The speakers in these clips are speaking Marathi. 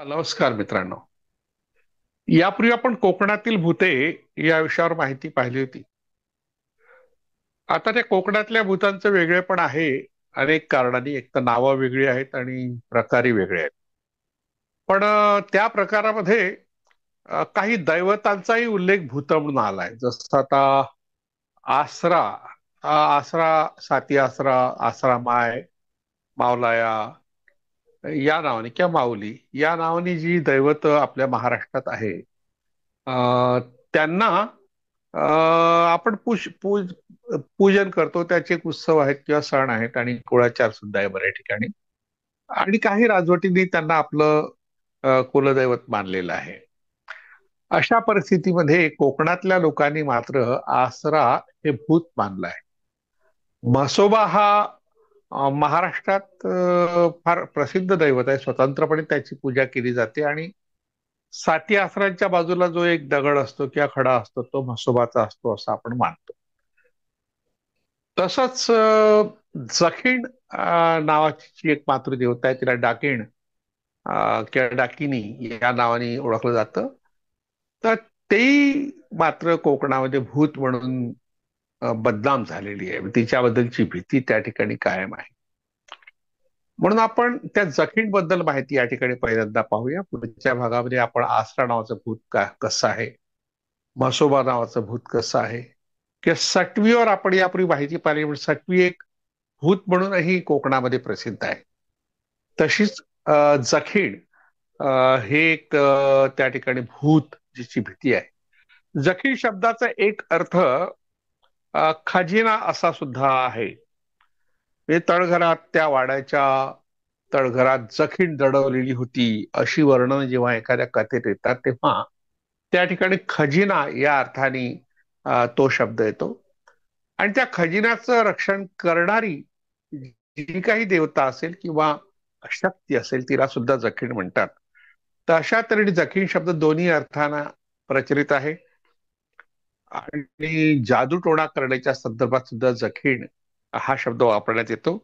नमस्कार मित्रांनो. यापूर्वी आपण कोकणातील भूते या विषयावर माहिती पाहिली होती. आता त्या कोकणातल्या भूतांचं वेगळेपण आहे अनेक कारणांनी. एक तर नावं वेगळी आहेत आणि प्रकारही वेगळे आहेत. पण त्या प्रकारामध्ये काही दैवतांचाही उल्लेख भूत म्हणून आलाय. जसं आता आसरा, आसरा, साती आसरा, आसरा माय, मावलाया या नावाने किंवा माऊली या नावाने जी दैवत आपल्या महाराष्ट्रात आहे, अ, त्यांना आपण पूजन करतो. त्याचे एक उत्सव आहेत किंवा सण आहेत आणि कुळाचार सुद्धा आहे बऱ्याच ठिकाणी. आणि काही राजवटींनी त्यांना आपलं कुलदैवत मानलेलं आहे. अशा परिस्थितीमध्ये कोकणातल्या लोकांनी मात्र आसरा हे भूत मानलंय. म्हसोबा हा महाराष्ट्रात फार प्रसिद्ध दैवत आहे. स्वतंत्रपणे त्याची पूजा केली जाते आणि साती आसरांच्या बाजूला जो एक दगड असतो किंवा खडा असतो तो म्हसोबाचा असतो असं आपण मानतो. तसंच जखीण नावाची जी एक मातृदेवता आहे, तिला डाकीण किंवा डाकिनी या नावाने ओळखलं जातं. तर तेही मात्र कोकणामध्ये भूत म्हणून बदनाम झालेली आहे. तिच्याबद्दलची भीती त्या ठिकाणी कायम आहे. म्हणून आपण त्या जखीण बद्दल माहिती या ठिकाणी पहिल्यांदा पाहूया. पुढच्या भागामध्ये आपण आसरा नावाचं भूत कसं आहे, म्हसोबा नावाचं भूत कसं आहे, किंवा सटवीवर आपण यापूर्वी माहिती पाहिली. म्हणजे सटवी एक भूत म्हणूनही कोकणामध्ये प्रसिद्ध आहे. तशीच जखीण हे एक त्या ठिकाणी भूत जिची भीती आहे. जखीण शब्दाचा एक अर्थ खजिना असा सुद्धा आहे. म्हणजे तळघरात, त्या वाड्याच्या तळघरात जखीण दडवलेली होती अशी वर्णन जेव्हा एखाद्या कथेत येतात तेव्हा त्या ठिकाणी खजिना या अर्थाने तो शब्द येतो. आणि त्या खजिन्याचं रक्षण करणारी जी काही देवता असेल किंवा शक्ती असेल तिला सुद्धा जखीण म्हणतात. तर अशा तऱ्हेने जखीण शब्द दोन्ही अर्थांना प्रचलित आहे. आणि जादूटोणा करण्याच्या संदर्भात सुद्धा जखीण हा शब्द वापरण्यात येतो.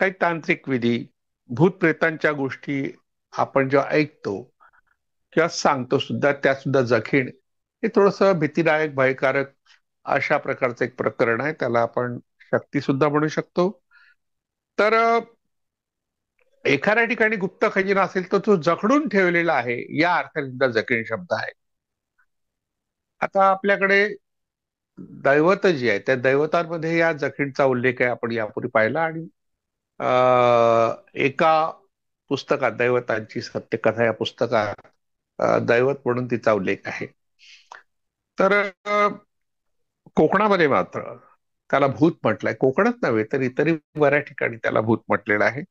काही तांत्रिक विधी, भूतप्रेतांच्या गोष्टी आपण जेव्हा ऐकतो किंवा सांगतो सुद्धा, त्या सुद्धा जखीण हे थोडस भीतीदायक, भयकारक अशा प्रकारचं एक प्रकरण आहे. त्याला आपण शक्ती सुद्धा म्हणू शकतो. तर एखाद्या ठिकाणी गुप्त खजिना असेल तर तो जखडून ठेवलेला आहे या अर्थाने सुद्धा जखीण शब्द आहे. आता आपल्याकडे दैवत जी आहे त्या दैवतांमध्ये या जखीणचा उल्लेख आहे, आपण यापूर्वी पाहिला. आणि एका पुस्तकात, दैवतांची सत्यकथा या पुस्तकात दैवत म्हणून तिचा उल्लेख आहे. तर कोकणामध्ये मात्र त्याला भूत म्हटलंय. कोकणच नव्हे तर इतरही बऱ्याच ठिकाणी त्याला भूत म्हटलेलं आहे.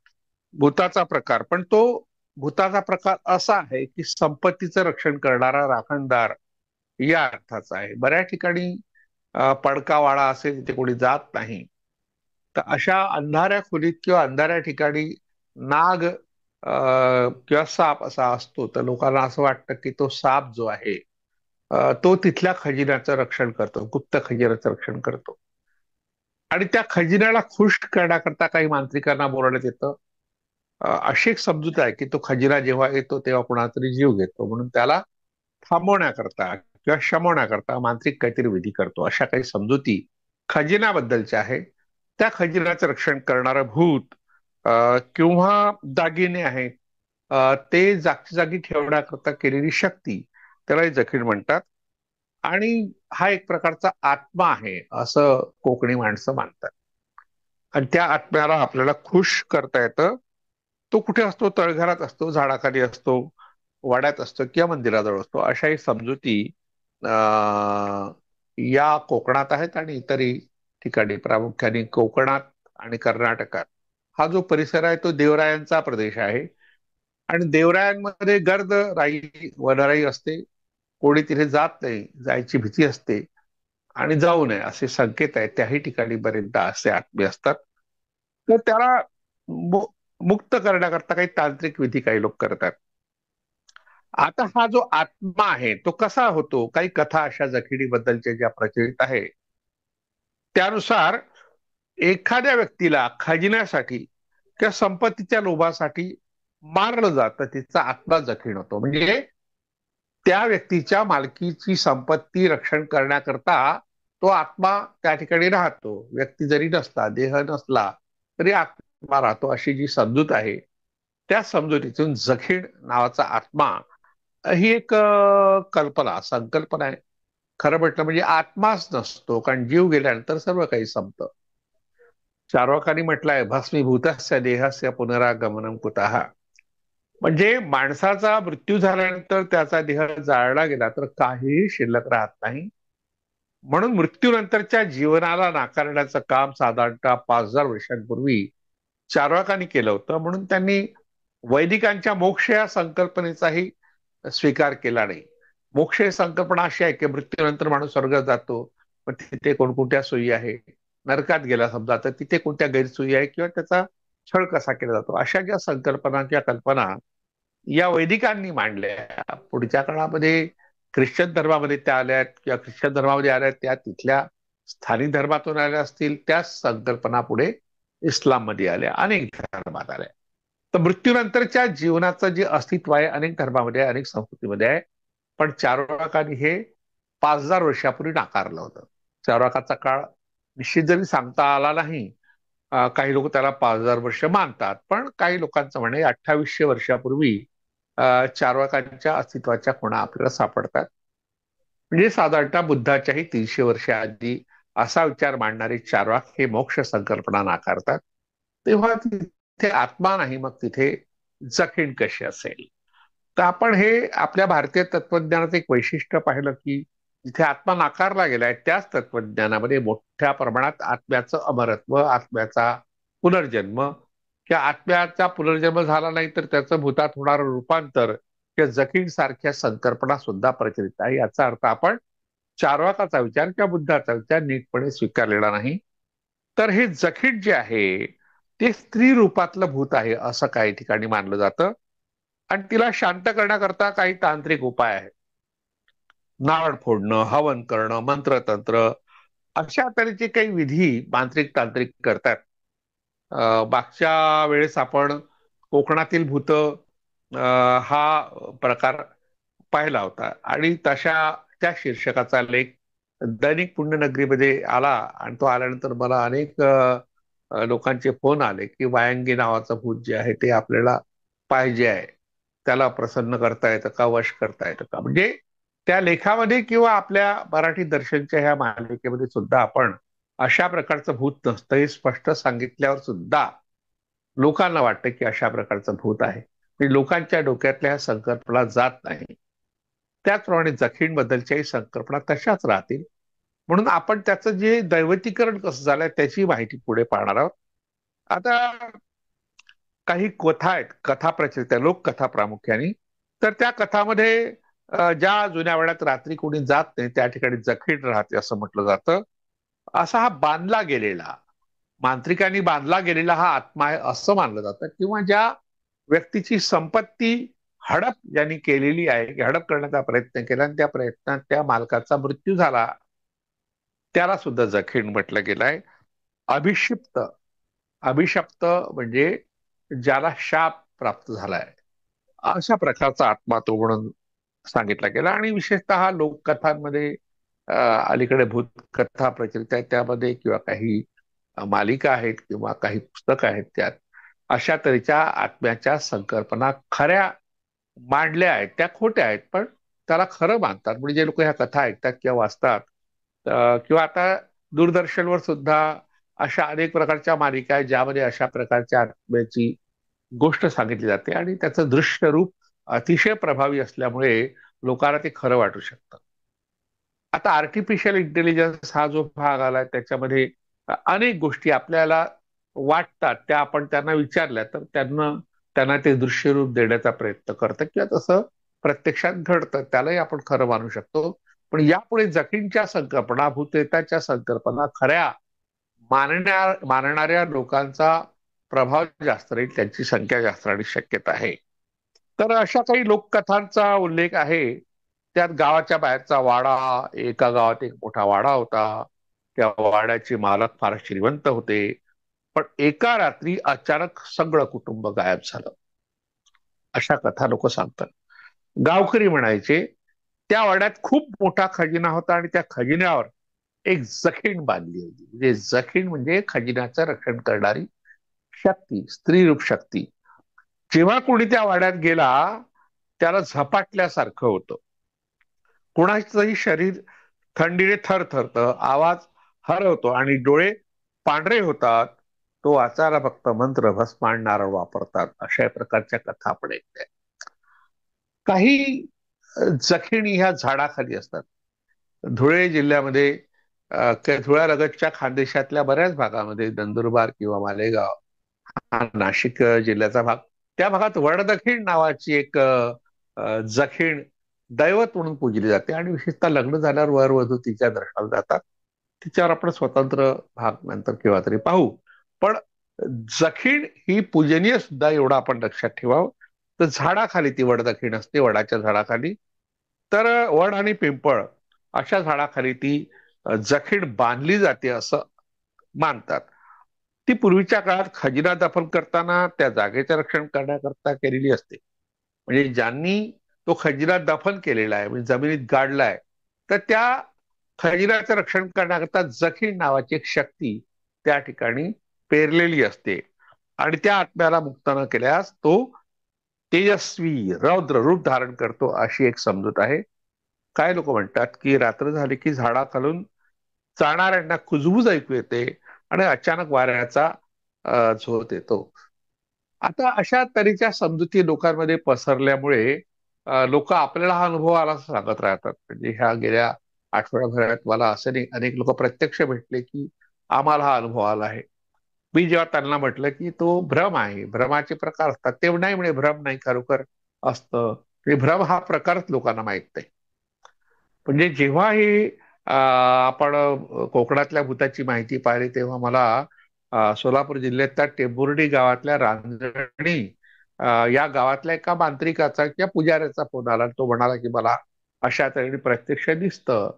भूताचा प्रकार, पण तो भूताचा प्रकार असा आहे की संपत्तीचं रक्षण करणारा राखणदार या अर्थाचा आहे. बऱ्याच ठिकाणी पडका वाडा असेल तिथे कोणी जात नाही. तर अशा अंधाऱ्या खोलीत किंवा अंधाऱ्या ठिकाणी नाग किंवा साप असा असतो, तर लोकांना असं वाटतं की तो साप जो आहे तो तिथल्या खजिन्याचं रक्षण करतो, गुप्त खजिन्याचं रक्षण करतो. आणि त्या खजिन्याला खुश करण्याकरता काही मांत्रिकांना बोलवण्यात येतं. अशी एक समजूत आहे की तो खजिना जेव्हा येतो तेव्हा कुणाला तरी जीव घेतो, म्हणून त्याला थांबवण्याकरता किंवा शमवण्याकरता मांत्रिक काहीतरी विधी करतो. अशा काही समजुती खजिन्याबद्दलच्या आहे. त्या खजिन्याचं रक्षण करणारं भूत किंवा दागिने आहेत, ते जागच्या जागी ठेवण्याकरता केलेली शक्ती, त्यालाही जखीण म्हणतात. आणि हा एक प्रकारचा आत्मा आहे असं कोकणी माणसं मानतात. आणि त्या आत्म्याला आपल्याला खुश करता येतं. तो कुठे असतो? तळघरात असतो, झाडाखाली असतो, वाड्यात असतो किंवा मंदिराजवळ असतो. अशाही समजुती या कोकणात आहेत आणि इतरही ठिकाणी. प्रामुख्याने कोकणात आणि कर्नाटकात हा जो परिसर आहे तो देवरायांचा प्रदेश आहे. आणि देवरायांमध्ये गर्द राई, वनराई असते. कोणी तिथे जात नाही, जायची भीती असते. आणि जाऊ नये असे संकेत आहेत. त्याही ठिकाणी बरेचदा असे आत्मे असतात. तर त्याला मुक्त करण्याकरता काही तांत्रिक विधी काही लोक करतात. आता हा जो आत्मा आहे तो कसा होतो? काही कथा अशा जखिडीबद्दलच्या ज्या प्रचलित आहे त्यानुसार एखाद्या व्यक्तीला खजिन्यासाठी किंवा संपत्तीच्या लोभासाठी मारलं जातं, तिचा आत्मा जखीण होतो. म्हणजे त्या व्यक्तीच्या मालकीची संपत्ती रक्षण करण्याकरता तो आत्मा त्या ठिकाणी राहतो. व्यक्ती जरी नसला, देह नसला तरी आत्मा राहतो, अशी जी समजूत आहे, त्या समजुतीतून जखीण नावाचा आत्मा ही एक कल्पना, संकल्पना आहे. खरं म्हटलं म्हणजे आत्माच नसतो, कारण जीव गेल्यानंतर सर्व काही संपतं. चार्वाकांनी म्हटलंय, भस्मीभूतस्य देहस्य पुनरागमनम कुतः. म्हणजे माणसाचा मृत्यू झाल्यानंतर त्याचा देह जाळला गेला तर काहीही शिल्लक राहत नाही. म्हणून मृत्यूनंतरच्या जीवनाला नाकारण्याचं काम साधारणतः 5,000 वर्षांपूर्वी चार्वाकांनी केलं होतं. म्हणून त्यांनी वैदिकांच्या मोक्ष या संकल्पनेचाही स्वीकार केला नाही. मोक्ष ही संकल्पना अशी आहे की मृत्यूनंतर माणूस स्वर्गात जातो, पण तिथे कोणकोणत्या सोयी आहे, नरकात गेला समजा तर तिथे कोणत्या गैरसोयी आहे किंवा त्याचा छळ कसा केला जातो, अशा ज्या संकल्पना किंवा कल्पना या वैदिकांनी मांडल्या. पुढच्या काळामध्ये ख्रिश्चन धर्मामध्ये त्या आल्यात किंवा ख्रिश्चन धर्मामध्ये आल्या, त्या तिथल्या स्थानिक धर्मातून आल्या असतील. त्याच संकल्पना पुढे इस्लाममध्ये आल्या, अनेक धर्मात आल्या. तर मृत्यूनंतरच्या जीवनाचं जे अस्तित्व आहे अनेक धर्मामध्ये अनेक संस्कृतीमध्ये आहे. पण चार्वाकांनी हे 5,000 वर्षापूर्वी नाकारलं होतं. चार्वाकाचा काळ निश्चित जरी सांगता आला नाही, काही लोक त्याला 5,000 वर्ष मानतात, पण काही लोकांचं म्हणणे 2800 वर्षापूर्वी चार्वाकांच्या अस्तित्वाच्या खुणा आपल्याला सापडतात. म्हणजे साधारणतः बुद्धाच्याही 300 वर्ष आधी असा विचार मांडणारे चार्वाक हे मोक्ष संकल्पना नाकारतात. तेव्हा तिथे आत्मा नाही, मग तिथे जखीण कशी असेल? तर आपण हे आपल्या भारतीय तत्वज्ञानाचं एक वैशिष्ट्य पाहिलं की जिथे आत्मा नाकारला गेलाय त्याच तत्वज्ञानामध्ये मोठ्या प्रमाणात आत्म्याचं अमरत्व, आत्म्याचा पुनर्जन्म किंवा आत्म्याचा पुनर्जन्म झाला नाही तर त्याचं भूतात होणारं रूपांतर किंवा जखीण सारख्या संकल्पना सुद्धा प्रचलित आहे. याचा अर्थ आपण चार्वाकाचा विचार किंवा बुद्धाचा विचार नीटपणे स्वीकारलेला नाही. तर हे जखीण जे आहे ते स्त्री रूपातलं भूत आहे असं काही ठिकाणी मानलं जातं. आणि तिला शांत करण्याकरता काही तांत्रिक उपाय आहेत. नारळ फोडणं, हवन करणं, मंत्रतंत्र अशा तऱ्हेचे काही विधी मांत्रिक तांत्रिक करतात. मागच्या वेळेस आपण कोकणातील भूत हा प्रकार पाहिला होता आणि तशा त्या शीर्षकाचा लेख दैनिक पुण्यनगरीमध्ये आला. आणि तो आल्यानंतर मला अनेक लोकांचे फोन आले की वायंगी नावाचं भूत जे आहे ते आपल्याला पाहिजे आहे, त्याला प्रसन्न करता येतं का, वश करता येतं का. म्हणजे त्या लेखामध्ये किंवा आपल्या मराठी दर्शनच्या ह्या मालिकेमध्ये सुद्धा आपण अशा प्रकारचं भूत नसतं हे स्पष्ट सांगितल्यावर सुद्धा लोकांना वाटतं की अशा प्रकारचं भूत आहे. म्हणजे लोकांच्या डोक्यातल्या ह्या संकल्पना जात नाही. त्याचप्रमाणे जखीण बद्दलच्याही संकल्पना तशाच राहतील. म्हणून आपण त्याचं जे दैवतीकरण कसं झालंय त्याची माहिती पुढे पाहणार आहोत. आता काही कथा आहेत, कथा प्रचलित आहे, लोककथा प्रामुख्याने. तर त्या कथामध्ये ज्या जुन्या वेळात रात्री कोणी जात नाही त्या ठिकाणी जखीण राहते असं म्हटलं जातं. असा हा बांधला गेलेला, मांत्रिकांनी बांधला गेलेला हा आत्मा आहे असं मानलं जातं. किंवा ज्या व्यक्तीची संपत्ती हडप ज्यांनी केलेली आहे, की हडप करण्याचा प्रयत्न केला आणि त्या प्रयत्नात त्या मालकाचा मृत्यू झाला, त्याला सुद्धा जखीण म्हटलं गेलंय. अभिषिप्त, अभिशप्त म्हणजे ज्याला शाप प्राप्त झालाय, अशा प्रकारचा आत्मा तो म्हणून सांगितला गेला. आणि विशेषतः लोककथांमध्ये अलीकडे भूतकथा प्रचलित आहेत त्यामध्ये किंवा काही मालिका आहेत किंवा काही पुस्तकं आहेत, त्यात अशा तऱ्हेच्या आत्म्याच्या संकल्पना खऱ्या मांडल्या आहेत. त्या खोट्या आहेत पण त्याला खरं मानतात. म्हणजे जे लोक ह्या कथा ऐकतात किंवा वाचतात, किंवा आता दूरदर्शनवर सुद्धा अशा अनेक प्रकारच्या मालिका आहेत ज्यामध्ये अशा प्रकारच्या आत्म्याची गोष्ट सांगितली जाते आणि त्याचं दृश्य रूप अतिशय प्रभावी असल्यामुळे लोकांना ते खरं वाटू शकतं. आता आर्टिफिशियल इंटेलिजन्स हा जो भाग आलाय त्याच्यामध्ये अनेक गोष्टी आपल्याला वाटतात त्या आपण त्यांना विचारल्या तर त्यांना त्यांना ते दृश्यरूप देण्याचा प्रयत्न करतात किंवा तसं प्रत्यक्षात घडतं, त्यालाही आपण खरं मानू शकतो. पण यापुढे जखींच्या संकल्पना, भूतेताच्या संकल्पना खऱ्या मानणाऱ्या लोकांचा प्रभाव जास्त राहील, त्यांची संख्या जास्त राहण्याची शक्यता आहे. तर अशा काही लोककथांचा उल्लेख आहे. त्यात गावाच्या बाहेरचा वाडा, एका गावात एक मोठा वाडा होता. त्या वाड्याचे मालक फार श्रीमंत होते, पण एका रात्री अचानक सगळं कुटुंब गायब झालं. अशा कथा लोक सांगतात. गावकरी म्हणायचे त्या वाड्यात खूप मोठा खजिना होता आणि त्या खजिन्यावर एक जखीण बांधली होती. म्हणजे जखीण म्हणजे खजिन्याचं रक्षण करणारी शक्ती, स्त्रीरूप शक्ती. जेव्हा कोणी त्या वाड्यात गेला त्याला झपाटल्यासारखं होतं. कुणाचंही शरीर थंडीने थरथरतं, आवाज हरवतो आणि डोळे पांढरे होतात. तो वाचायला फक्त मंत्र भस्म आणि नारळ वापरतात. अशा प्रकारच्या कथा आपण ऐकल्या. काही जखिणी ह्या झाडाखाली असतात. धुळे जिल्ह्यामध्ये धुळ्यालगतच्या खानदेशातल्या बऱ्याच भागामध्ये नंदुरबार किंवा मालेगाव हा नाशिक जिल्ह्याचा भाग, त्या भागात वडदखिण नावाची एक जखीण दैवत म्हणून पूजली जाते आणि विशेषतः लग्न झाल्यावर वर वधू तिच्या दर्शनाला जातात. तिच्यावर आपण स्वतंत्र भाग नंतर केव्हा तरी पाहू. पण जखीण ही पूजनीय सुद्धा, एवढं आपण लक्षात ठेवावं. तर झाडाखाली ती वडदखिण असते, वडाच्या झाडाखाली. तर वड आणि पिंपळ अशा झाडाखाली ती जखीण बांधली जाते असं मानतात. ती पूर्वीच्या काळात खजिना दफन करताना त्या जागेचं रक्षण करण्याकरता केलेली असते. म्हणजे ज्यांनी तो खजिना दफन केलेला आहे, म्हणजे जमिनीत गाडलाय, तर त्या खजिन्याचं रक्षण करण्याकरता जखीण नावाची एक शक्ती त्या ठिकाणी पेरलेली असते. आणि त्या आत्म्याला मुक्त न केल्यास तो तेजस्वी रौद्र रूप धारण करतो, अशी एक समजूत आहे. काय लोक म्हणतात की रात्र झाली की झाडाखालून चालणाऱ्यांना कुजबूज ऐकू येते आणि अचानक वाऱ्याचा झोत येतो. आता अशा तऱ्हेच्या समजुती लोकांमध्ये पसरल्यामुळे लोक आपल्याला हा अनुभव आला असं सांगत राहतात. म्हणजे ह्या गेल्या आठवड्याभरात मला असे अनेक लोक प्रत्यक्ष भेटले की आम्हाला हा अनुभव आला आहे. मी जेव्हा त्यांना म्हटलं की तो भ्रम आहे, भ्रमाचे प्रकार असतात, ते नाही म्हणे भ्रम नाही, खरोखर असतं. भ्रम हा प्रकारच लोकांना माहित नाही. म्हणजे जेव्हा हे आपण कोकणातल्या भूताची माहिती पाहिली तेव्हा मला सोलापूर जिल्ह्यातल्या टेंभुर्णी गावातल्या रांजणी या गावातल्या एका मांत्रिकाचा किंवा पुजाऱ्याचा फोन आला. तो म्हणाला की मला अशा तऱ्हेने प्रत्यक्ष दिसतं.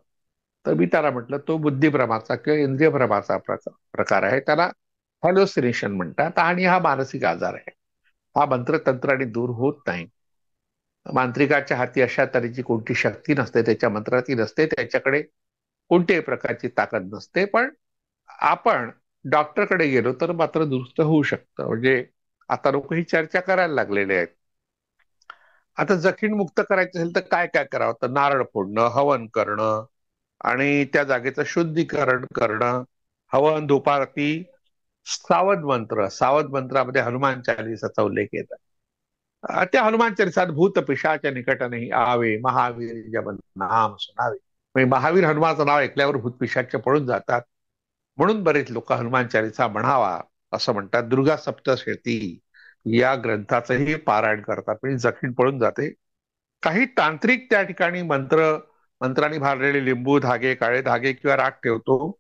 तर मी त्याला म्हटलं तो बुद्धिभ्रमाचा किंवा इंद्रियभ्रमाचा प्रकार आहे, त्याला हॅलोसिनेशन म्हणतात आणि हा मानसिक आजार आहे. हा मंत्रतंत्राने दूर होत नाही. मांत्रिकाच्या हाती अशा तऱ्हेची कोणती शक्ती नसते, त्याच्या मंत्राती नसते, त्याच्याकडे कोणत्याही प्रकारची ताकद नसते. पण आपण डॉक्टरकडे गेलो तर मात्र दुरुस्त होऊ शकतं. म्हणजे आता लोक ही चर्चा करायला लागलेले आहेत. आता जखीण मुक्त करायचं असेल तर काय काय करावं? तर नारळ फोडणं, हवन करणं आणि त्या जागेचं शुद्धीकरण करणं, हवन, धूपारती, सावध मंत्रामध्ये हनुमान चालिसाचा उल्लेख येतात. त्या हनुमान चालिसात भूत पिशाच्या निकट नाही आवे, महावीर जब नाम सुनावे. म्हणजे महावीर हनुमानाचं नाव ऐकल्यावर भूत पिशाच पळून जातात. म्हणून बरेच लोक हनुमान चालिसा म्हणावा असं म्हणतात. दुर्गा सप्तशती या ग्रंथाचंही पारायण करतात, म्हणजे जखीण पळून जाते. काही तांत्रिक त्या ठिकाणी मंत्रांनी भारलेले लिंबू धागे, काळे धागे किंवा राख ठेवतो.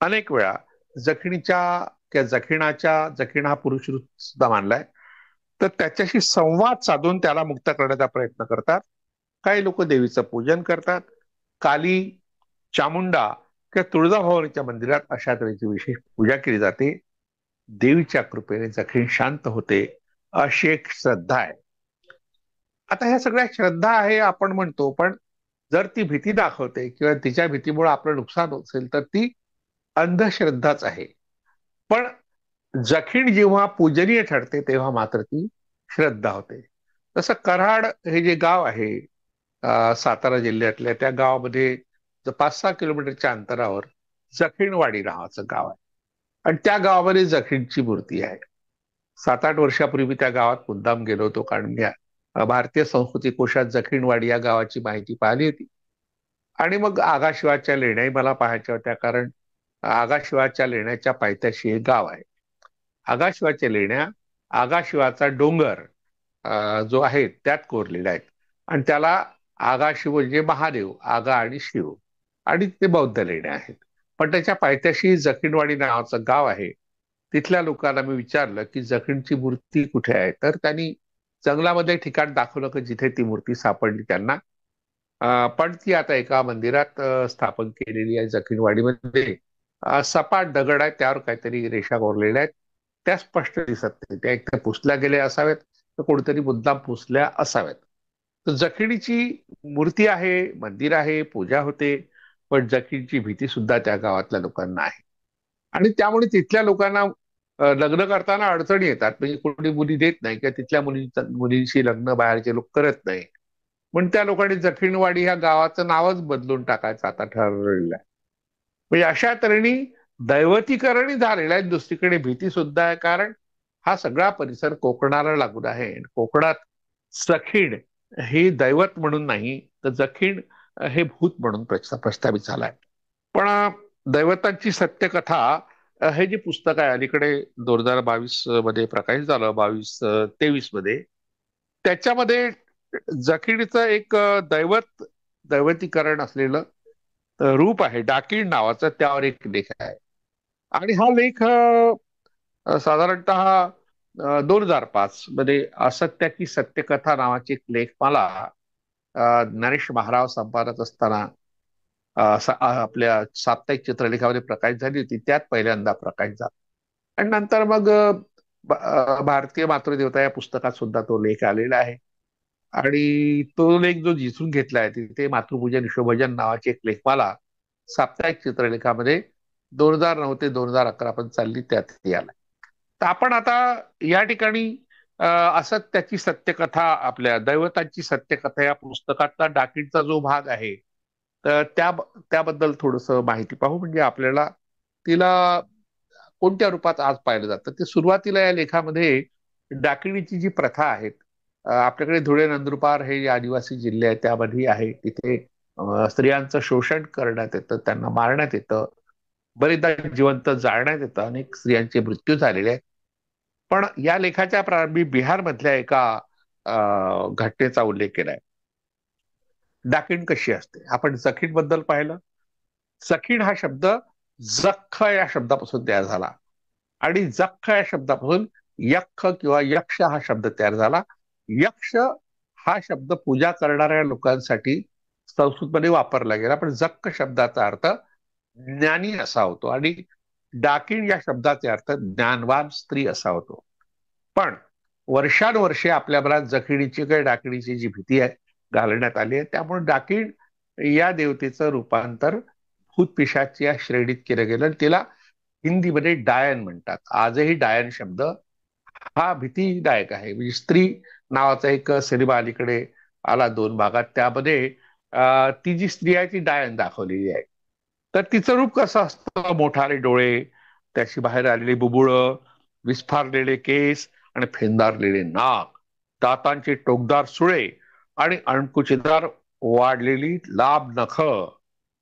अनेक वेळा जखीणीच्या किंवा जखीण हा पुरुष सुद्धा मानलाय, तर त्याच्याशी संवाद साधून त्याला मुक्त करण्याचा प्रयत्न करतात. काही लोक देवीचं पूजन करतात. काली, चामुंडा किंवा तुळजाभवानीच्या मंदिरात अशा तऱ्हेची विशेष पूजा केली जाते. देवीच्या कृपेने जखीण शांत होते, अशी एक श्रद्धा आहे. आता ह्या सगळ्या श्रद्धा आहे आपण म्हणतो, पण जर ती भीती दाखवते किंवा तिच्या भीतीमुळे आपलं नुकसान होत असेल तर ती अंधश्रद्धाच आहे. पण जखीण जेव्हा पूजनीय ठरते तेव्हा मात्र ती श्रद्धा होते. तसं कराड हे जे गाव आहे सातारा जिल्ह्यातल्या, त्या गावामध्ये 5-6 किलोमीटरच्या अंतरावर जखीणवाडी नावाचं गाव आहे आणि त्या गावामध्ये जखीणची मूर्ती आहे. 7-8 वर्षापूर्वी त्या गावात मुद्दाम गेलो होतो, कारण मी भारतीय संस्कृती कोशात जखीणवाडी या गावाची माहिती पाहिली होती. आणि मग आगाशिवाच्या लेण्याही मला पाहायच्या होत्या, कारण आगाशिवाच्या लेण्याच्या पायथ्याशी हे गाव आहे. आगाशिवाच्या लेण्या आगाशिवाचा डोंगर जो आहे त्यात कोरलेला आहे आणि त्याला आगाशिव म्हणजे महादेव, आगा आणि शिव, आणि ते बौद्ध लेण्या आहेत. पण त्याच्या पायथ्याशी जखीणवाडी नावाचं गाव आहे. तिथल्या लोकांना मी विचारलं की जखीणची मूर्ती कुठे आहे, तर त्यांनी जंगलामध्ये ठिकाण दाखवलं की जिथे ती मूर्ती सापडली त्यांना. पण ती आता एका मंदिरात स्थापन केलेली आहे जखीणवाडीमध्ये. सपाट दगड आहे, त्यावर काहीतरी रेषा कोरलेल्या आहेत, त्या स्पष्ट दिसत नाही. त्या एकतर पुसल्या गेल्या असाव्यात तर कोणीतरी मुद्दाम पुसल्या असाव्यात. तर जखिणीची मूर्ती आहे, मंदिर आहे, पूजा होते, पण जखीची भीती सुद्धा त्या गावातल्या लोकांना आहे. आणि त्यामुळे तिथल्या लोकांना लग्न करताना अडचणी येतात. म्हणजे कोणी मुली देत नाही किंवा तिथल्या मुलींशी लग्न बाहेरचे लोक करत नाही. पण त्या लोकांनी जखीणवाडी ह्या गावाचं नावच बदलून टाकायचं आता ठरवलेलं आहे. म्हणजे अशा तऱ्हेने दैवतीकरणही झालेलं आहे. दुसरीकडे भीती सुद्धा आहे, कारण हा सगळा परिसर कोकणाला लागून आहे. कोकणात जखीण हे दैवत म्हणून नाही, तर जखीण हे भूत म्हणून प्रस्थापित झालाय. पण दैवतांची सत्यकथा हे जे पुस्तक आहे अलीकडे 2022 मध्ये प्रकाशित झालं, 22-23 मध्ये, त्याच्यामध्ये जखीणीचं एक दैवतीकरण असलेलं रूप आहे, डाकीण नावाचं, त्यावर एक लेख आहे. आणि हा लेख साधारणतः 2005 मध्ये असत्याची सत्यकथा नावाची एक लेखमाला ज्ञानेश महाराज संपादक असताना आपल्या साप्ताहिक चित्रलेखामध्ये प्रकाशित झाली होती. त्यात पहिल्यांदा प्रकाशित झाला. आणि नंतर मग भारतीय मातृदेवता या पुस्तकात सुद्धा तो लेख आलेला आहे. आणि तो लेख जो जिथून घेतला आहे तिथे मातृपूजन विश्वभजन नावाची एक लेखमाला साप्ताहिक चित्रलेखामध्ये 2009 ते 2011 पण चालली, त्यातही आला. तर आपण आता या ठिकाणी असत्याची सत्यकथा, आपल्या दैवतांची सत्यकथा या पुस्तकातला डाकीचा जो भाग आहे, तर त्याबद्दल थोडस माहिती पाहू. म्हणजे आपल्याला तिला कोणत्या रूपात आज पाहिलं जातं. ते सुरुवातीला या लेखामध्ये डाकिणीची जी प्रथा आहे, आपल्याकडे धुळे नंदुरबार हे जे आदिवासी जिल्हे आहेत त्यामध्ये आहे, तिथे स्त्रियांचं शोषण करण्यात येतं, त्यांना मारण्यात येतं, बरेचदा जिवंत जाळण्यात येतं, अनेक स्त्रियांचे मृत्यू झालेले आहेत. पण या लेखाच्या प्रारंभी बिहार मधल्या एका घटनेचा उल्लेख केलाय. डाकीण कशी असते. आपण जखीण बद्दल पाहिलं. सखीण हा शब्द जख्ख या शब्दापासून तयार झाला आणि जख्ख या शब्दापासून यक्ष किंवा यक्ष हा शब्द तयार झाला. यक्ष हा शब्द पूजा करणाऱ्या लोकांसाठी संस्कृतमध्ये वापरला गेला, पण जख्ख शब्दाचा अर्थ ज्ञानी असा होतो आणि डाकीण या शब्दाचा अर्थ ज्ञानवान स्त्री असा होतो. पण वर्षानुवर्षे आपल्या बऱ्याच जखिणीची काही डाकिणीची जी भीती आहे घालण्यात आली आहे, त्यामुळे डाकीण या देवतेचं रूपांतर भूतपिशाच या श्रेणीत केलं गेलं. तिला हिंदीमध्ये डायन म्हणतात. आजही डायन शब्द हा भीतीदायक आहे. म्हणजे स्त्री नावाचा एक सिनेमा अलीकडे आला 2 भागात, त्यामध्ये ती जी स्त्री आहे ती डायन दाखवलेली आहे. तर तिचं रूप कसं असतं, मोठाले डोळे, त्याची बाहेर आलेली बुबुळ, विस्फारलेले केस आणि फेंदारलेले नाक, दातांचे टोकदार सुळे आणि अणकुचीदार वाढलेली लांब नख,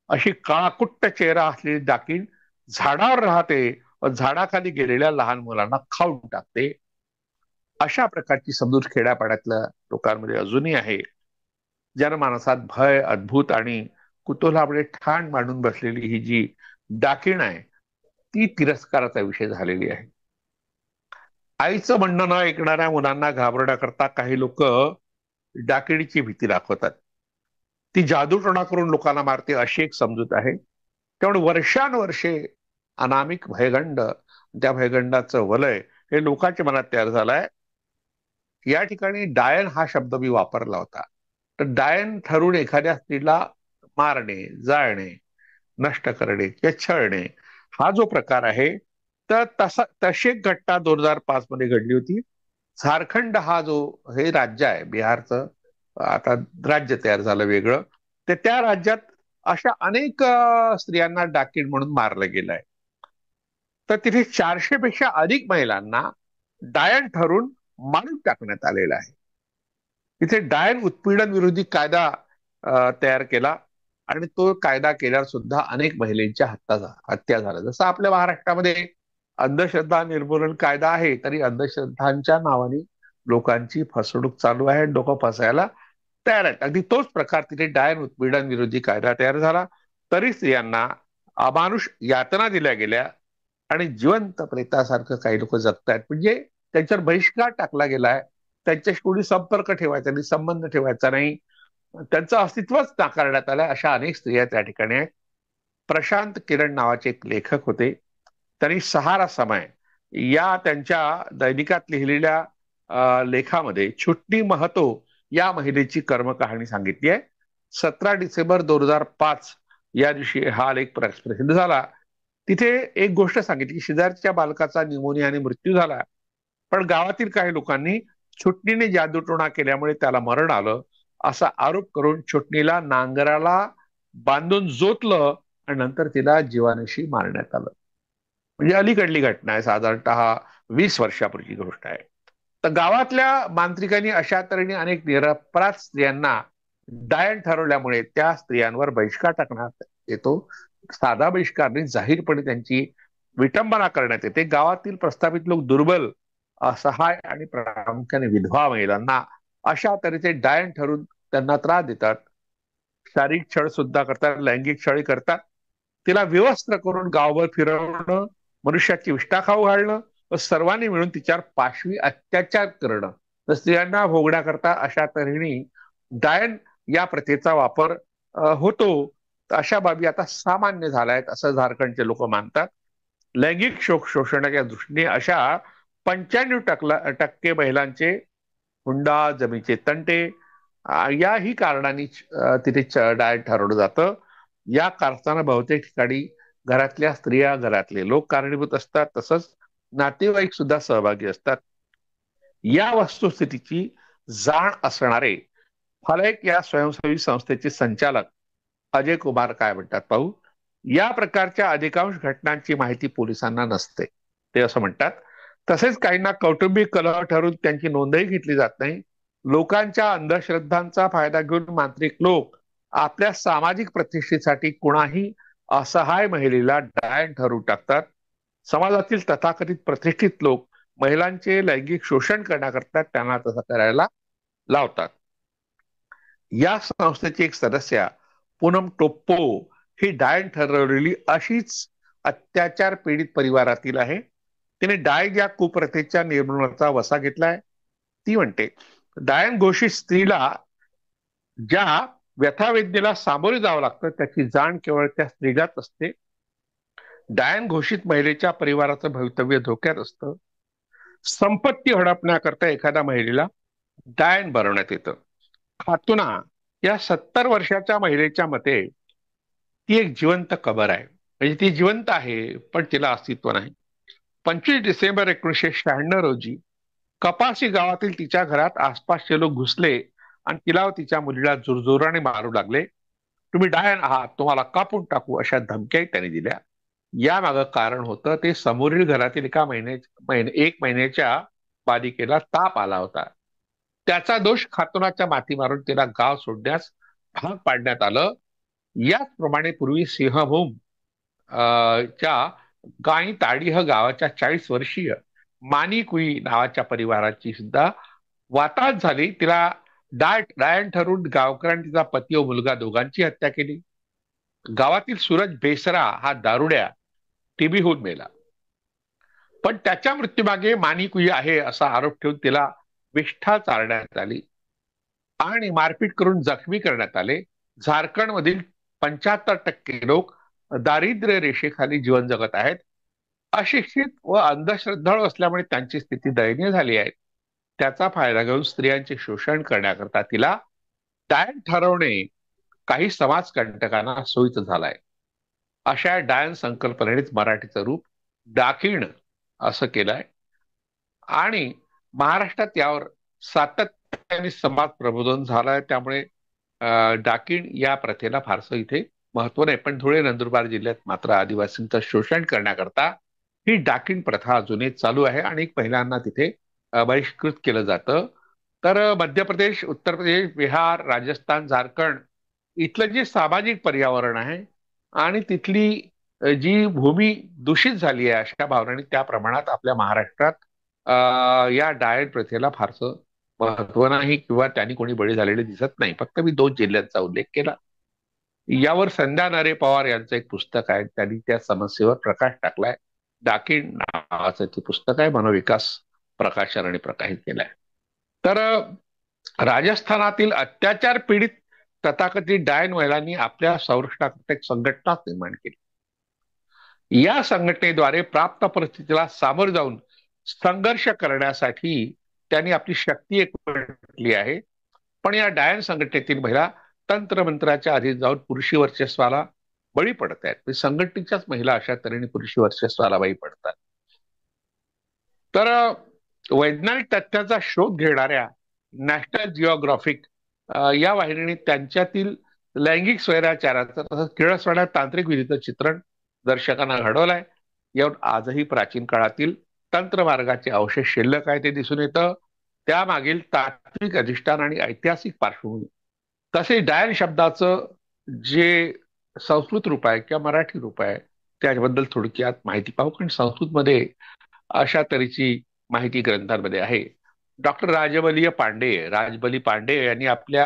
अशी काळाकुट्ट चेहरा असलेली डाकीण झाडावर राहते व झाडाखाली गेलेल्या लहान मुलांना खाऊन टाकते. अशा प्रकारची समजूत खेड्यापाड्यातल्या लोकांमध्ये अजूनही आहे. जनमानसात भय, अद्भुत आणि कुतूहलामुळे ठाण मांडून बसलेली ही जी डाकीण आहे, ती तिरस्काराचा विषय झालेली आहे. आईचं म्हणणं न ऐकणाऱ्या मुलांना घाबरण्याकरता काही लोक डाकिणीची भीती दाखवतात. ती जादूटोणा करून लोकांना मारते, अशी एक समजूत आहे. त्यामुळे वर्षानुवर्षे अनामिक भयगंड, त्या भयगंडाचं वलय हे लोकांच्या मनात तयार झालंय. या ठिकाणी डायन हा शब्द मी वापरला होता. तर डायन ठरून एखाद्या स्त्रीला मारणे, जाळणे, नष्ट करणे किंवा छळणे हा जो प्रकार आहे, तर तशी एक घटना 2005 मध्ये घडली होती. झारखंड हा जो हे राज्य आहे बिहारचं, आता राज्य तयार झालं वेगळं, तर त्या राज्यात अशा अनेक स्त्रियांना डाकीण म्हणून मारलं गेलंय. तर तिथे 400 पेक्षा अधिक महिलांना डायन ठरून मारून टाकण्यात आलेला आहे. तिथे डायन उत्पीडन विरोधी कायदा तयार केला आणि तो कायदा केल्यावर सुद्धा अनेक महिलांच्या हत्या झाल्या. जसं आपल्या महाराष्ट्रामध्ये अंधश्रद्धा निर्मूलन कायदा आहे, तरी अंधश्रद्धांच्या नावाने लोकांची फसवणूक चालू आहे, लोक फसायला तयार आहेत. अगदी तोच प्रकार तिथे डायन उत्पीडन विरोधी कायदा तयार झाला, तरी स्त्रियांना अमानुष यातना दिल्या गेल्या आणि जिवंत प्रेतासारखं काही लोक जगतायत. म्हणजे त्यांच्यावर बहिष्कार टाकला गेलाय, त्यांच्याशी कोणी संपर्क ठेवायचा नाही, संबंध ठेवायचा नाही, त्यांचं अस्तित्वच नाकारण्यात आलं. अशा अनेक स्त्रिया त्या ठिकाणी आहेत. प्रशांत किरण नावाचे एक लेखक होते, त्यांनी सहारा समय या त्यांच्या दैनिकात लिहिलेल्या लेखामध्ये छुटणी महतो या महिलेची कर्मकहाणी सांगितली आहे. 17 डिसेंबर 2005 या दिवशी हा लेख प्रसिद्ध झाला. तिथे एक गोष्ट सांगितली की शेजारच्या बालकाचा न्यूमोनियाने मृत्यू झाला, पण गावातील काही लोकांनी छुटणीने जादूटोणा केल्यामुळे त्याला मरण आलं असा आरोप करून छुटणीला नांगराला बांधून जोतलं आणि नंतर तिला जीवानिशी मारण्यात आलं. म्हणजे अलीकडली घटना आहे, साधारणतः 20 वर्षापूर्वीची गोष्ट आहे. तर गावातल्या मांत्रिकांनी अशा तऱ्हेने अनेक निरपराध स्त्रियांना डायन ठरवल्यामुळे त्या स्त्रियांवर बहिष्कार टाकण्यात येतो. साधा बहिष्कार नाही, जाहीरपणे त्यांची विटंबना करण्यात येते. गावातील प्रस्थापित लोक दुर्बल, असहाय आणि प्रामुख्याने विधवा महिलांना अशा तऱ्हेचे डायन ठरून त्यांना त्रास देतात. शारीरिक छळ सुद्धा करतात, लैंगिक छळही करतात. तिला विवस्त्र करून गावभर फिरवणं, मनुष्याची विष्ठा खाऊ घालणं व सर्वांनी मिळून तिच्यावर पाशवी अत्याचार करणं, तर स्त्रियांना भोगण्याकरता अशा तऱ्हेने डायन या प्रथेचा वापर होतो. तर अशा बाबी आता सामान्य झाल्या आहेत असं झारखंडचे लोक मानतात. लैंगिक शोषणाच्या दृष्टीने अशा 95% महिलांचे हुंडा, जमिनीचे तंटे याही कारणांनी तिथे डायट ठरवलं जातं. या कारस्थाना बहुतेक ठिकाणी घरातल्या स्त्रिया, घरातले लोक कारणीभूत असतात, तसंच नातेवाईक सुद्धा सहभागी असतात. या वस्तुस्थितीची जाण असणारे फलैक या स्वयंसेवी संस्थेचे संचालक अजय कुमार काय म्हणतात पाहू. या प्रकारच्या अधिकांश घटनांची माहिती पोलिसांना नसते, ते असं म्हणतात. तसेच काहींना कौटुंबिक कलह ठरून त्यांची नोंदही घेतली जात नाही. लोकांच्या अंधश्रद्धांचा फायदा घेऊन मांत्रिक लोक आपल्या सामाजिक प्रतिष्ठेसाठी कुणाही असहाय महिलेला डायन ठरवून टाकतात. समाजातील तथाकथित प्रतिष्ठित लोक महिलांचे लैंगिक शोषण करण्याकरता त्यांना तसं करायला लावतात. या संस्थेची एक सदस्य पूनम टोप्पो ही डायन ठरवलेली अशीच अत्याचार पीडित परिवारातील आहे. तिने डायन या कुप्रथेच्या निर्मूलनाचा वसा घेतलाय. ती म्हणते, डायन घोषित स्त्रीला ज्या व्यथावेदनेला सामोरे जावं लागतं त्याची जाण केवळ त्या स्त्रीलाच असते. डायन घोषित महिलेच्या परिवाराचं भवितव्य धोक्यात असतं. संपत्ती हडपण्याकरता एखाद्या महिलेला डायन बनवण्यात येतं. खातुना या 70 वर्षाच्या महिलेच्या मते ती एक जिवंत कबर आहे. म्हणजे ती जिवंत आहे पण तिला अस्तित्व नाही. 25 डिसेंबर 1996 रोजी कपासी गावातील तिच्या घरात आसपासचे लोक घुसले आणि तिला व तिच्या मुलीला जोरजोराने मारू लागले. तुम्ही डायन आहात, तुम्हाला कापून टाकू, अशा धमक्याही त्यांनी दिल्या. या मागं कारण होतं ते समोरील घरातील एका एक महिन्याच्या बालिकेला ताप आला होता. त्याचा दोष खातुनाच्या माथी मारून तिला गाव सोडण्यास भाग पाडण्यात आलं. याचप्रमाणे पूर्वी सिंहभूम च्या गाई ताडीह गावाच्या 40 वर्षीय मानी कुई नावाच्या परिवाराची सुद्धा वाताहत झाली. तिला डायन ठरून गावकऱ्यांनी तिचा पती व मुलगा दोघांची हत्या केली. गावातील सूरज बेसरा हा दारुड्या टीबी होऊन मेला. पण त्याच्या मृत्यूमागे मानी कुई आहे असा आरोप ठेवून तिला विष्ठा चारण्यात आली आणि मारपीट करून जखमी करण्यात आले. झारखंडमधील 75% लोक दारिद्र्य रेषेखाली जीवन जगत आहेत. अशिक्षित व अंधश्रद्धाळू असल्यामुळे त्यांची स्थिती दयनीय झाली आहे. त्याचा फायदा घेऊन स्त्रियांचे शोषण करण्याकरता तिला डायन ठरवणे काही समाजकंटकांना सोयीचं झालंय. अशा डायन संकल्पनेनेच मराठीचं रूप डाकिण असं केलंय आणि महाराष्ट्रात यावर सातत्याने समाज प्रबोधन झालंय. त्यामुळे डाकिण या प्रथेला फारसं इथे महत्व नाही. पण धुळे, नंदुरबार जिल्ह्यात मात्र आदिवासींचं शोषण करण्याकरता ही डाकिण प्रथा अजूनही चालू आहे आणि महिलांना तिथे बहिष्कृत केलं जातं. तर मध्य प्रदेश, उत्तर प्रदेश, बिहार, राजस्थान, झारखंड इथलं जे सामाजिक पर्यावरण आहे आणि तिथली जी भूमी दूषित झाली आहे अशा भावनांनी, त्या प्रमाणात आपल्या महाराष्ट्रात या डायट प्रथेला फारसं महत्व नाही किंवा त्यांनी कोणी बळी झालेले दिसत नाही. फक्त मी 2 जिल्ह्यांचा उल्लेख केला. यावर संध्या नरे पवार यांचं एक पुस्तक आहे, त्यांनी त्या समस्येवर प्रकाश टाकलाय. डाकिण नावाचं ते पुस्तक आहे, मनोविकास प्रकाशनाने प्रकाशित केलंय. तर राजस्थानातील अत्याचार पीडित तथाकथित डायन महिलांनी आपल्या संरक्षणाकरता एक संघटना निर्माण केली. या संघटनेद्वारे प्राप्त परिस्थितीला सामोरे जाऊन संघर्ष करण्यासाठी त्यांनी आपली शक्ती एकवटली आहे. पण या डायन संघटनेतील महिला तंत्रमंत्राच्या अधीन जाऊन पुरुषी वर्चस्वाला बळी पडत आहेत. संघटनेच्याच महिला अशा तऱ्हेने पुरुषी वर्चस्वाला बळी पडतात. तर वैज्ञानिक तथ्याचा शोध घेणाऱ्या नॅशनल जिओग्राफिक या वाहिनीने त्यांच्यातील लैंगिक स्वैराचाराचं तसंच किळसवाड्या तांत्रिक विधीचं चित्रण दर्शकांना घडवलंय. यावर आजही प्राचीन काळातील तंत्रमार्गाचे अवशेष शिल्लक आहे ते दिसून येतं. त्यामागील तात्विक अधिष्ठान आणि ऐतिहासिक पार्श्वभूमी तसे डायन शब्दाचं जे संस्कृत रूप आहे किंवा मराठी रूप आहे त्याबद्दल थोडक्यात माहिती पाहू. कारण संस्कृतमध्ये अशा तऱ्हेची माहिती ग्रंथांमध्ये आहे. डॉक्टर राजबली पांडे यांनी आपल्या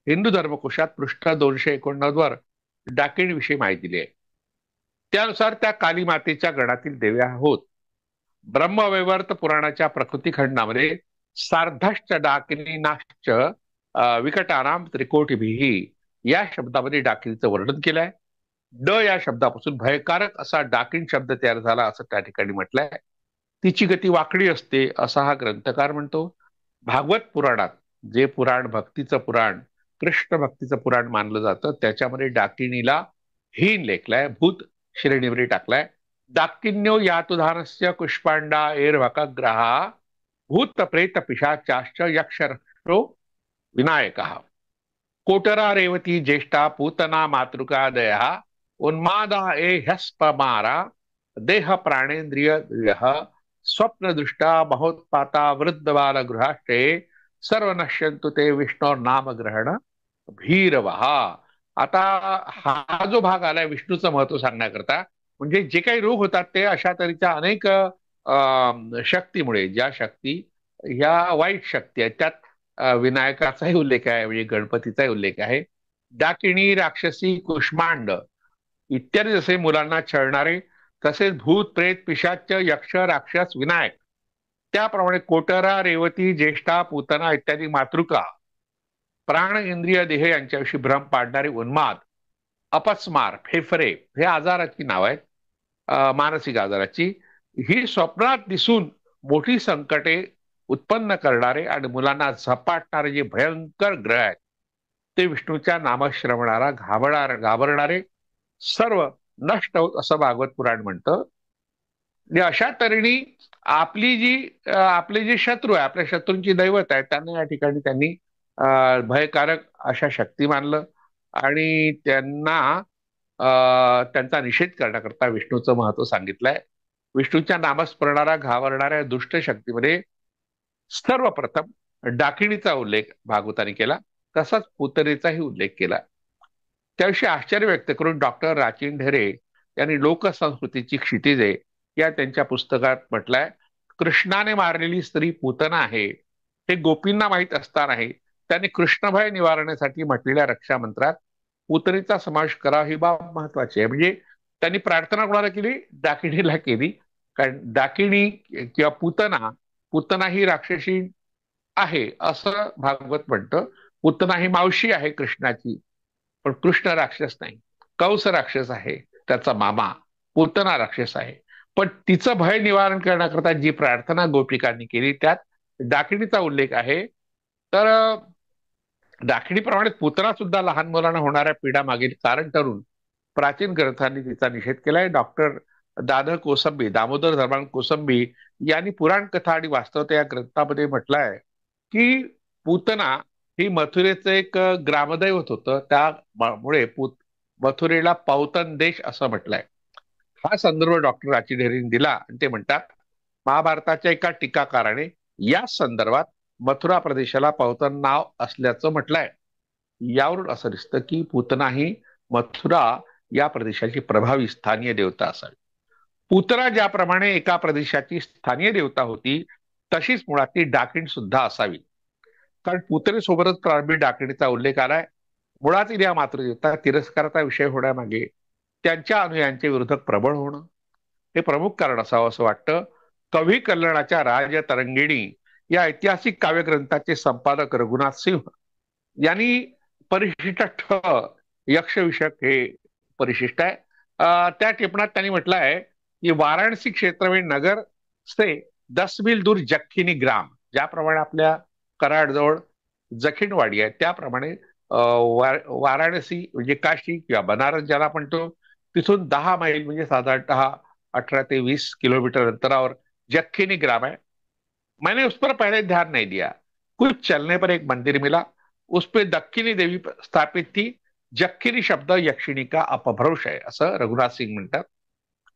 हिंदू धर्मकोशात पृष्ठ 289 वर डाकिणीविषयी माहिती दिली आहे. त्यानुसार त्या काली मातेच्या गणातील देव्या होत. ब्रह्मवैवर्त पुराणाच्या प्रकृती खंडामध्ये सार्धश्च डाकिनीनाश्च विकटानाम त्रिकोटीभिः या शब्दामध्ये डाकिनीचं वर्णन केलंय. या शब्दापासून भयकारक असा डाकिण शब्द तयार झाला असं त्या ठिकाणी म्हटलंय. तिची गती वाकडी असते असा हा ग्रंथकार म्हणतो. भागवत पुराणात जे पुराण भक्तीचं पुराण कृष्ण भक्तीचं पुराण मानलं जातं त्याच्यामध्ये डाकिणीला हीन लेखलाय, भूत श्रेणीवरी टाकलाय. डाकिन्यो यातुधानस्य कुष्पांडा एर्भकग्रहा भूत प्रेत पिशाचाश्च यक्षरक्षो विनायकः कोटरा रेवती ज्येष्ठा पूतना मातृकादयः उन्मादा ह्यस्पमारा देह प्राणेंद्रिय स्वप्नदृष्टा महोत्पाता वृद्ध बाल गृहाष्टे सर्व नश्यंतु ते विष्णू नाम ग्रहण भीरवहा. आता हा जो भाग आलाय विष्णूचं महत्व सांगण्याकरता, म्हणजे जे काही रोग होतात ते अशा तऱ्हेच्या अनेक शक्तीमुळे, ज्या शक्ती ह्या वाईट शक्ती आहेत त्यात विनायकाचाही उल्लेख आहे, म्हणजे गणपतीचाही उल्लेख आहे. डाकिणी, राक्षसी, कुष्मांड इत्यादी जसे मुलांना छळणारे, तसेच भूत प्रेत पिशाच यक्ष राक्षस विनायक, त्याप्रमाणे कोटरा रेवती ज्येष्ठा पूतना इत्यादी मातृका, प्राण इंद्रिय देह यांच्याविषयी भ्रम पाडणारे उन्माद, अपस्मार, फेफरे हे आजाराची नाव आहेत, मानसिक आजाराची. ही स्वप्नात दिसून मोठी संकटे उत्पन्न करणारे आणि मुलांना झपाटणारे जे भयंकर ग्रह आहेत ते विष्णूच्या नामश्रवणाला घाबरणारे सर्व नष्ट होत असं भागवत पुराण म्हणतं. अशा तऱ्हेने आपले जे शत्रू आहे, आपल्या शत्रूंची दैवत आहे, त्यांना या ठिकाणी त्यांनी भयकारक अशा शक्ती मानलं आणि त्यांचा निषेध करण्याकरता विष्णूचं महत्व सांगितलंय. विष्णूच्या नामस्मरणाला घाबरणाऱ्या दुष्ट शक्तीमध्ये सर्वप्रथम डाकिणीचा उल्लेख भागवताने केला, तसाच पुतनेचाही उल्लेख केला. त्याविषयी आश्चर्य व्यक्त करून डॉक्टर राचिन ढेरे यांनी लोकसंस्कृतीची क्षितिजे या त्यांच्या पुस्तकात म्हटलंय, कृष्णाने मारलेली स्त्री पूतना आहे हे गोपींना माहीत असतानाही त्यांनी कृष्णभय निवारण्यासाठी म्हटलेल्या रक्षा मंत्रात पूतनेचा समावेश करावा ही बाब महत्वाची आहे. म्हणजे त्यांनी प्रार्थना कोणाला केली? डाकिणीला केली. कारण डाकिणी किंवा पूतना ही राक्षसी आहे असं भागवत म्हणतं. पूतना ही मावशी आहे कृष्णाची, पण कृष्ण राक्षस नाही. कंस राक्षस आहे, त्याचा मामा. पूतना राक्षस आहे, पण तिचं भय निवारण करण्याकरता जी प्रार्थना गोपिकांनी केली त्यात डाकिणीचा उल्लेख आहे. तर डाकिणीप्रमाणे पूतना सुद्धा लहान मुलांना होणाऱ्या पीडा मागील कारण ठरून प्राचीन ग्रंथांनी तिचा निषेध केलाय. डॉक्टर दामोदर धर्मानंद कोसंबी यांनी पुराण कथा आणि वास्तवता या ग्रंथामध्ये म्हटलंय की पूतना ही मथुरेचं एक ग्रामदैवत होतं, त्यामुळे मथुरेला पौतन देश असं म्हटलंय. हा संदर्भ डॉक्टर राची ढेरेंनी दिला आणि ते म्हणतात, महाभारताच्या एका टीकाकाराने या संदर्भात मथुरा प्रदेशाला पौतन नाव असल्याचं म्हटलंय. यावरून असं दिसतं की पूतना ही मथुरा या प्रदेशाची प्रभावी स्थानीय देवता असावी. पूतना ज्याप्रमाणे एका प्रदेशाची स्थानीय देवता होती तशीच मुळात ती डाकिण सुद्धा असावी. कारण पूतनेसोबतच प्रारंभी डाकिणीचा उल्लेख आलाय. मुळात या मातृदेवता तिरस्काराचा विषय होण्यामागे त्यांच्या अनुयायांचे विरोधक प्रबळ होणं हे प्रमुख कारण असावं असं वाटतं. कवी कल्याणाच्या राजतरंगिणी या ऐतिहासिक काव्यग्रंथाचे संपादक रघुनाथ सिंह यांनी परिशिष्ट ठ यक्षविषयक हे परिशिष्ट आहे. त्या टिपणात त्यांनी म्हटलं आहे की वाराणसी क्षेत्र में नगर से 10 मील दूर जखिनी ग्राम ज्याप्रमाणे आपल्या कराडजवळ जखीणवाडी आहे त्याप्रमाणे वाराणसी म्हणजे काशी किंवा बनारस ज्याला म्हणतो तिथून 10 मैल म्हणजे साधारणतः 18 ते 20 किलोमीटर अंतरावर जखीनी ग्राम है। मैंने उस पर पहले ध्यान नहीं दिया, कुछ चलने पर एक मंदिर मिला, उस पे दक्खिनी देवी स्थापित थी। जक्खिनी शब्द यक्षिणी का अपभ्रंश है असं रघुनाथ सिंग म्हणतात।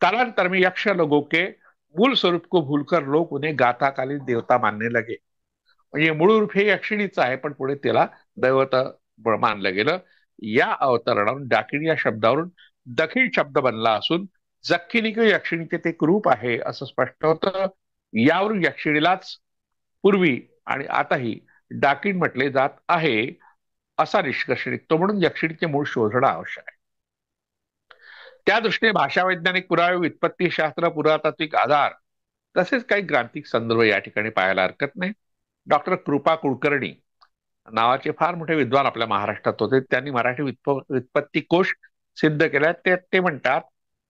कालांतर में यक्ष लोगों के मूल स्वरूप को भूलकर लोग उन्हें गाथाकालीन देवता मानने लगे। म्हणजे मूळ रूप हे यक्षिणीचं आहे पण पुढे त्याला दैवत मानलं गेलं। या अवतरणावरून डाकिणी या शब्दावरून दखिण शब्द बनला असून जखिणी किंवा यक्षिणीचे ते एक रूप आहे असं स्पष्ट होतं। यावरून यक्षिणीलाच पूर्वी आणि आताही डाकिण म्हटले जात आहे असा निष्कर्ष निघतो, म्हणून यक्षिणीचे मूळ शोधणं आवश्यक आहे। त्या दृष्टीने भाषावैज्ञानिक पुरावे, व्युत्पत्तीशास्त्र, पुरातात्विक आधार तसेच काही ग्रांथिक संदर्भ या ठिकाणी पाहायला हरकत नाही। डॉक्टर कृपा कुलकर्णी नावाचे फार मोठे विद्वान आपल्या महाराष्ट्रात होते, त्यांनी मराठी व्युत्पत्ती कोश सिद्ध केलाय। ते म्हणतात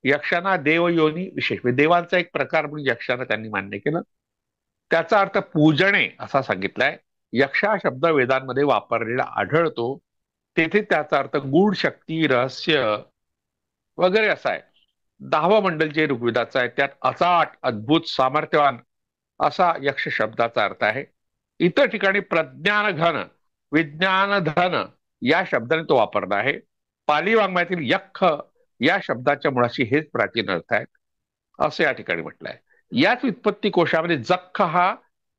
यक्षांना देवयोनी विशेष म्हणजे देवांचा एक प्रकार म्हणून यक्षांना त्यांनी मान्य केलं। त्याचा अर्थ पूजणे असा सांगितलाय। यक्ष हा शब्द वेदांमध्ये वापरलेला आढळतो, तेथे त्याचा अर्थ गूढ शक्ती, रहस्य वगैरे असा आहे। 10वं मंडल जे ऋग्वेदाचं आहे त्यात अचाट, अद्भुत, सामर्थ्यवान असा यक्ष शब्दाचा अर्थ आहे। इतर ठिकाणी प्रज्ञान घन, विज्ञान धन या शब्दाने तो वापरला आहे। पाली वाङ्मयातील यक्ष या शब्दाच्या मुळाशी हेच प्राचीन अर्थ आहेत असं या ठिकाणी म्हटलंय। याच व्युत्पत्ती कोशामध्ये जख्ख हा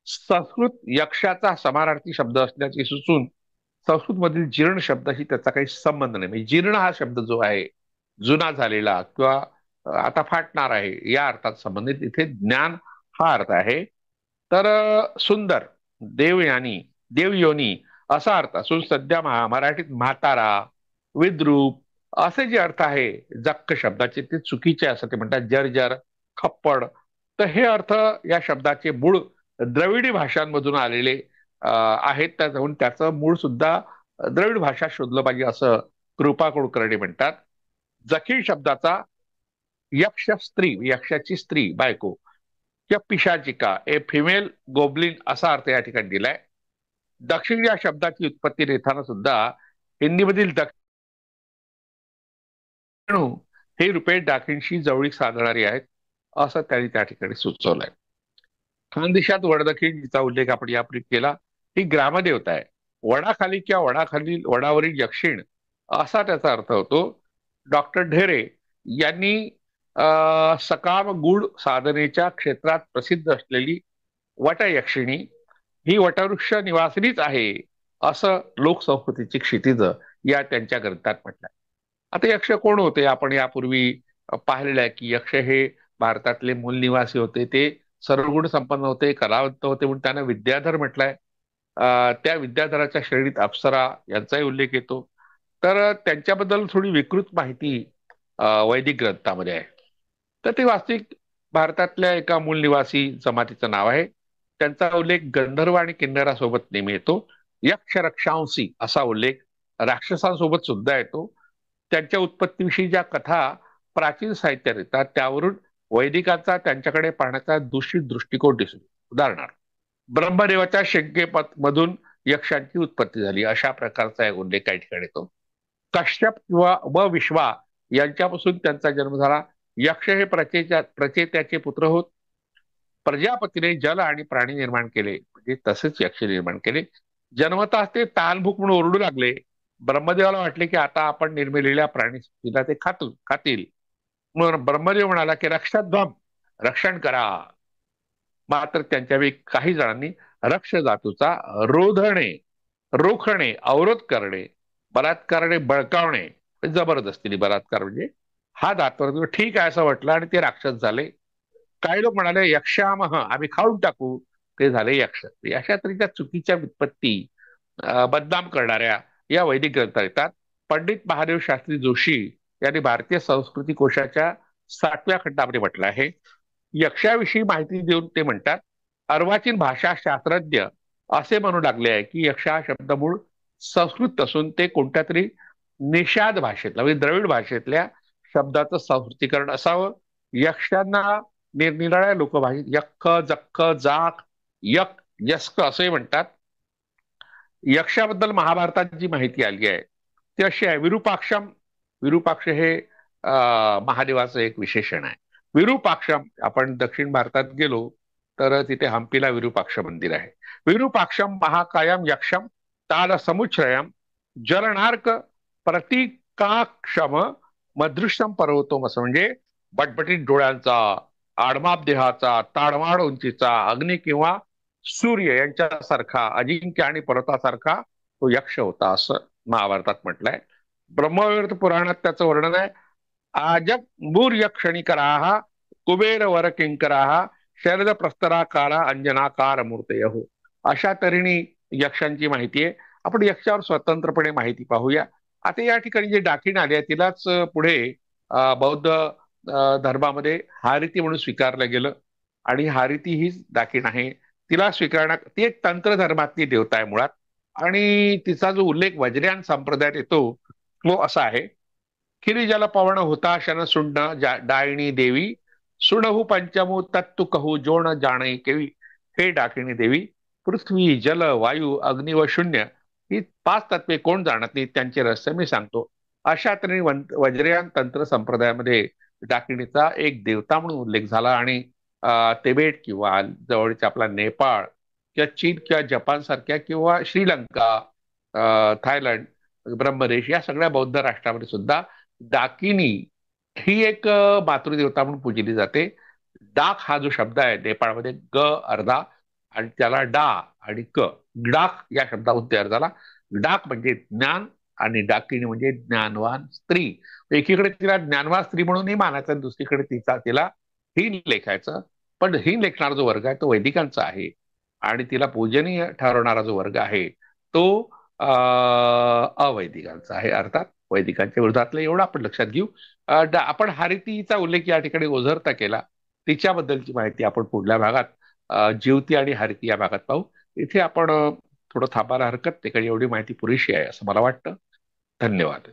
संस्कृत यक्षाचा समानार्थी शब्द असल्याचे सुचून संस्कृत मधील जीर्ण शब्दाशी त्याचा काही संबंध नाही। म्हणजे जीर्ण हा शब्द जो आहे जुना झालेला किंवा आता फाटणार आहे या अर्थात संबंधित, इथे ज्ञान हा अर्थ आहे। तर सुंदर, देवयानी, देवयोनी असा अर्थ असून सध्या मराठीत म्हातारा, विद्रूप असे जे अर्थ आहे जक्क शब्दाचे ते चुकीचे असं ते म्हणतात। जर्जर, खप्पड, तर हे अर्थ या शब्दाचे मूळ द्रविडी भाषांमधून आलेले आहेत। त्याच्याहून त्याचं मूळ सुद्धा द्रविड भाषा शोधलं पाहिजे असं कृपा कुलकर्णी म्हणतात। जखीण शब्दाचा यक्ष स्त्री, यक्षाची स्त्री बायको किंवा पिशाचिका ए फिमेल गोबलिन असा अर्थ या ठिकाणी दिलाय। दक्षिण या शब्दाची उत्पत्ती देताना सुद्धा हिंदीमधील दक्षिण हे रूपे डाकिणशी जवळीक साधणारी आहेत असं त्यांनी त्या ठिकाणी सुचवलंय। खानदेशात वडदखिण जिचा उल्लेख आपण यापूर्वी केला ही ग्रामदेवता आहे। वडाखाली किंवा वडाखाली वडावरील यक्षिण असा त्याचा अर्थ होतो। डॉक्टर ढेरे यांनी सकाम गुड साधनेच्या क्षेत्रात प्रसिद्ध असलेली वटयक्षिणी ही वटवृक्ष निवासिनीच आहे असं लोकसंस्कृतीची क्षितिज या त्यांच्या ग्रंथात म्हटलंय। आता यक्ष कोण होते आपण यापूर्वी पाहिलेलं आहे की यक्ष हे भारतातले मूल निवासी होते, ते सर्वगुण संपन्न होते, कलावंत होते म्हणून त्यांना विद्याधर म्हटलंय। त्या विद्याधराच्या श्रेणीत अप्सरा यांचाही उल्लेख येतो। तर त्यांच्याबद्दल थोडी विकृत माहिती वैदिक ग्रंथामध्ये आहे। तर ते वास्तविक भारतातल्या एका मूल निवासी जमातीचं नाव आहे। त्यांचा उल्लेख गंधर्व आणि किन्नरासोबत नेहमी येतो। यक्ष रक्षांसी असा उल्लेख राक्षसांसोबत सुद्धा येतो। त्यांच्या उत्पत्तीविषयी ज्या कथा प्राचीन साहित्यात येतात त्यावरून वैदिकांचा त्यांच्याकडे पाहण्याचा दूषित दृष्टिकोन दिसतो। उदाहरणार्थ ब्रह्मदेवाच्या शंकेमधून यक्षांची उत्पत्ती झाली अशा प्रकारचा एक उल्लेख काही ठिकाणी येतो। कश्यप किंवा व विश्वा यांच्यापासून त्यांचा जन्म झाला। यक्ष हे प्रचेत्याचे पुत्र होत। प्रजापतीने जल आणि प्राणी निर्माण केले म्हणजे तसेच यक्ष निर्माण केले। जन्मताच ते तालभूक म्हणून ओरडू लागले। ब्रह्मदेवाला वाटले की आता आपण निर्मिलेल्या प्राणी ते खातील। म्हणून ब्रह्मदेव म्हणाला की रक्षध्वम, रक्षण करा। मात्र त्यांच्यापैकी काही जणांनी रक्ष धातूचा रोधणे, रोखणे, अवरोध करणे, बलात्कारणे, बळकावणे, जबरदस्तीने बलात्कार म्हणजे हा धातू ठीक आहे असं म्हटलं आणि ते राक्षस झाले। काही लोक म्हणाले यक्षामह, आम्ही खाऊन टाकू, ते झाले यक्ष। अशा तऱ्हेच्या चुकीच्या व्युत्पत्ती बदनाम करणाऱ्या या वैदिक ग्रंथात येतात। पंडित महादेव शास्त्री जोशी यांनी भारतीय संस्कृती कोशाच्या 7व्या खंडामध्ये म्हटलं आहे। यक्षाविषयी माहिती देऊन ते म्हणतात अर्वाचीन भाषा शास्त्रज्ञ असे म्हणू लागले आहे की यक्ष हा शब्द मूळ संस्कृत असून ते कोणत्या तरी निषाद भाषेतला म्हणजे द्रविड भाषेतल्या शब्दाचं संस्कृतीकरण असावं। यक्षांना निरनिराळ्या लोकभाषेत यक्ष, जक्ख, जाक, यक यस्क असंही म्हणतात. यक्षाबद्दल महाभारतात जी माहिती आली आहे ती अशी आहे, विरूपाक्षम. विरूपाक्ष हे महादेवाचं एक विशेषण आहे. विरूपाक्षम, आपण दक्षिण भारतात गेलो तर तिथे हम्पीला विरूपाक्ष मंदिर आहे. विरूपाक्षम महाकायम यक्षम ताल समुच्छ्रयम जलनार्क प्रतिकाक्षम मदृश्यम पर्वतोम, असं म्हणजे बटबटीत डोळ्यांचा, आडमाप देहाचा, ताडमाड उंचीचा, अग्नी किंवा सूर्य यांच्यासारखा, अजिंक्य आणि पर्वतासारखा तो यक्ष होता, असं महाभारतात म्हटलंय. ब्रह्मविवर्त पुराणात त्याचं वर्णन आहे. आजब मूर्यक्षणिकराः कुबेर वर किंकराः शरद प्रस्तराकारा अंजनाकार मूर्तयः. अशा तऱ्हेने यक्षांची माहिती आहे. आपण यक्षावर स्वतंत्रपणे माहिती पाहूया. आता या ठिकाणी जे डाकीण आले आहे तिलाच पुढे बौद्ध धर्मामध्ये हारिती म्हणून स्वीकारलं गेलं आणि हारिती हीच डाकीण आहे. तिला स्वीकारण्यात, ती एक तंत्र धर्मातली देवता आहे मुळात. आणि तिचा जो उल्लेख वज्रयान संप्रदायात येतो तो असा आहे, खिरी जल पवन होता शन सुंड डायणी देवी सुणहू पंचमू तत्तु कहू जोण जाणे केवी. हे डाकिणी देवी, पृथ्वी जल वायू अग्नी व शून्य ही पाच तत्वे कोण जाणत नाही, त्यांचे रहस्य मी सांगतो. अशा तऱ्हेने वज्रयान तंत्र संप्रदायामध्ये डाकिणीचा एक देवता म्हणून उल्लेख झाला. आणि तिबेट किंवा जवळच्या आपला नेपाळ किंवा चीन किंवा जपान सारख्या किंवा श्रीलंका, थायलंड, ब्रह्मदेश या सगळ्या बौद्ध राष्ट्रामध्ये सुद्धा डाकिनी ही एक मातृदेवता म्हणून पूजली जाते. डाक हा जो शब्द आहे नेपाळमध्ये ग अर्धा आणि त्याला डा आणि क, डाक या शब्दाहून तयार झाला. डाक म्हणजे ज्ञान आणि डाकिनी म्हणजे ज्ञानवान स्त्री. एकीकडे तिला ज्ञानवान स्त्री म्हणूनही मानायचं, दुसरीकडे तिला हिन लेखायचं. पण हिन लेखणारा जो वर्ग आहे तो वैदिकांचा आहे आणि तिला पूजनीय ठरवणारा जो वर्ग आहे तो अवैदिकांचा आहे. अर्थात वैदिकांच्या विरोधातलं एवढं आपण लक्षात घेऊ. आपण हारितीचा उल्लेख या ठिकाणी ओझरता केला. तिच्याबद्दलची माहिती आपण पुढल्या भागात ज्योती आणि हारिती या भागात पाहू. इथे आपण थोडं थांबायला हरकत नाही, कारण एवढी माहिती पुरेशी आहे असं मला वाटतं. धन्यवाद.